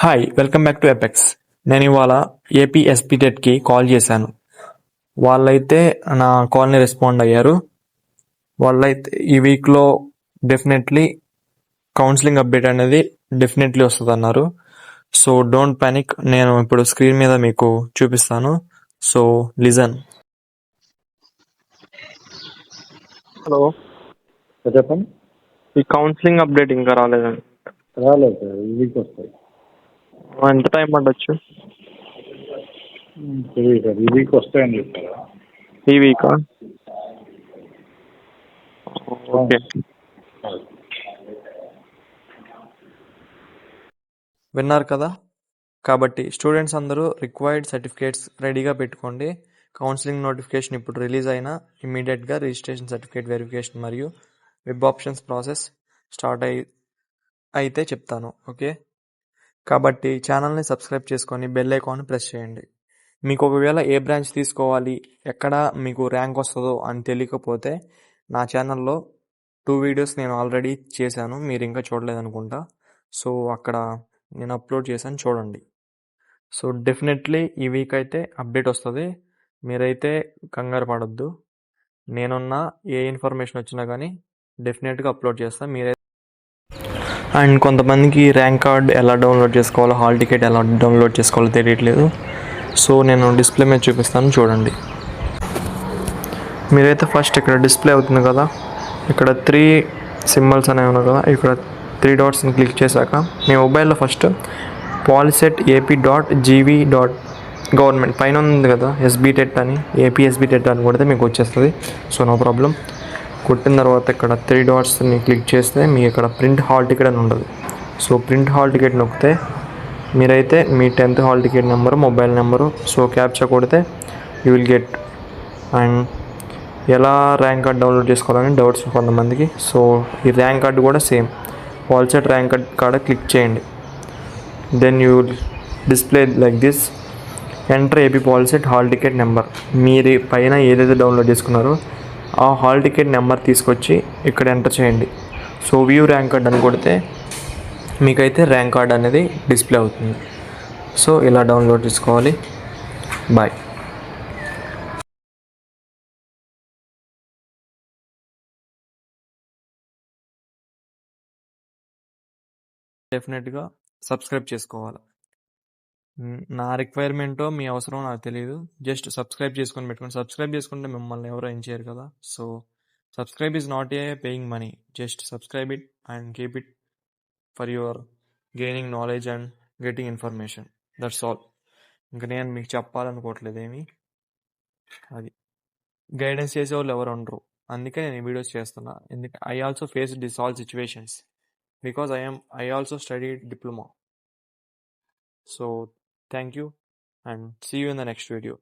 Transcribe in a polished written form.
Hi welcome back to apex. నేను ఇవాళ AP ఎస్పీటెట్కి call చేశాను. వాళ్ళైతే నా కాల్ని రెస్పాండ్ అయ్యారు. వాళ్ళైతే ఈ వీక్లో డెఫినెట్లీ కౌన్సిలింగ్ అప్డేట్ అనేది డెఫినెట్లీ వస్తుంది అన్నారు. సో డోంట్ పానిక్, నేను ఇప్పుడు స్క్రీన్ మీద మీకు చూపిస్తాను. So listen. హలో, చెప్పండి. ఈ కౌన్సిలింగ్ అప్డేట్ ఇంకా రాలేదండి. రాలేదు సార్, ఈ వీక్ వస్తాయి. ఎంత టైం పడవచ్చు? తెలియదు సార్, ఈ వీక్ వస్తాయని చెప్పారు. ఈ వీకా? ఓకే. విన్నారు కదా. కాబట్టి స్టూడెంట్స్ అందరూ రిక్వైర్డ్ సర్టిఫికేట్స్ రెడీగా పెట్టుకోండి. కౌన్సిలింగ్ నోటిఫికేషన్ ఇప్పుడు రిలీజ్ అయినా ఇమీడియట్గా రిజిస్ట్రేషన్ సర్టిఫికేట్ వెరిఫికేషన్ మరియు వెబ్ ఆప్షన్స్ ప్రాసెస్ స్టార్ట్ అయితే చెప్తాను. ఓకే, కాబట్టి ఛానల్ని సబ్స్క్రైబ్ చేసుకొని బెల్ ఐకాన్ ప్రెస్ చేయండి. మీకు ఒకవేళ ఏ బ్రాంచ్ తీసుకోవాలి, ఎక్కడ మీకు ర్యాంక్ వస్తుందో అని తెలియకపోతే నా ఛానల్లో 2 వీడియోస్ నేను ఆల్రెడీ చేశాను, మీరు ఇంకా చూడలేదనుకుంటా. సో అక్కడ నేను అప్లోడ్ చేశాను, చూడండి. సో డెఫినెట్లీ ఈ వీక్ అయితే అప్డేట్ వస్తుంది. మీరైతే కంగారు పడొద్దు. నేనున్న ఏ ఇన్ఫర్మేషన్ వచ్చినా కానీ డెఫినెట్గా అప్లోడ్ చేస్తాను. మీరైతే అండ్ కొంతమందికి ర్యాంక్ కార్డ్ ఎలా డౌన్లోడ్ చేసుకోవాలో, హాల్ టికెట్ ఎలా డౌన్లోడ్ చేసుకోవాలో తెలియట్లేదు. సో నేను డిస్ప్లే మీద చూపిస్తాను, చూడండి. మీరైతే ఫస్ట్ ఇక్కడ డిస్ప్లే అవుతుంది కదా, ఇక్కడ 3 సింబల్స్ అనేవి ఉన్నాయి కదా, ఇక్కడ 3 డాట్స్ని క్లిక్ చేశాక మీ మొబైల్లో ఫస్ట్ polyset.ap.gv.government పైన ఉంది కదా ఎస్బీటెట్ అని, ఏపీ ఎస్బీటెట్ అని కొడితే మీకు వచ్చేస్తుంది. So no problem. కొట్టిన తర్వాత ఇక్కడ 3 డాట్స్ని క్లిక్ చేస్తే మీకు ఇక్కడ ప్రింట్ హాల్ టికెట్ అని ఉండదు. సో ప్రింట్ హాల్ టికెట్ నొక్కితే మీరైతే మీ 10th hall ticket number, mobile number, so captcha కొడితే యూ విల్ గెట్. అండ్ ఎలా ర్యాంక్ కార్డ్ డౌన్లోడ్ చేసుకోవాలని డౌట్స్ కొంతమందికి. సో ఈ ర్యాంక్ కార్డు కూడా సేమ్, పాలిసెట్ ర్యాంక్ కార్డ్ కాడ క్లిక్ చేయండి. Then you will display like this, enter AP Polycet hall ticket number. మీరు పైన ఏదైతే డౌన్లోడ్ చేసుకున్నారో ఆ హాల్ టికెట్ నెంబర్ తీసుకొచ్చి ఇక్కడ ఎంటర్ చేయండి. సో వ్యూ ర్యాంక్ కార్డ్ అని కొడితే మీకైతే ర్యాంక్ కార్డ్ అనేది డిస్ప్లే అవుతుంది. సో ఇలా డౌన్లోడ్ చేసుకోవాలి. బాయ్. డెఫినెట్గా సబ్స్క్రైబ్ చేసుకోవాలి. నా రిక్వైర్మెంటో మీ అవసరం నాకు తెలియదు, జస్ట్ సబ్స్క్రైబ్ చేసుకొని పెట్టుకోండి. సబ్స్క్రైబ్ చేసుకుంటే మిమ్మల్ని ఎవరో ఏం చేయరు కదా. So subscribe is not a paying money, just subscribe it and keep it for your gaining knowledge and getting information. That's all. ఇంకా నేను మీకు చెప్పాలనుకోవట్లేదు ఏమి. అది గైడెన్స్ చేసే వాళ్ళు ఎవరు ఉండరు, అందుకే నేను ఈ వీడియోస్ చేస్తున్నా. ఎందుకంటే I also face this all situations because I also studied diploma. So thank you and see you in the next video.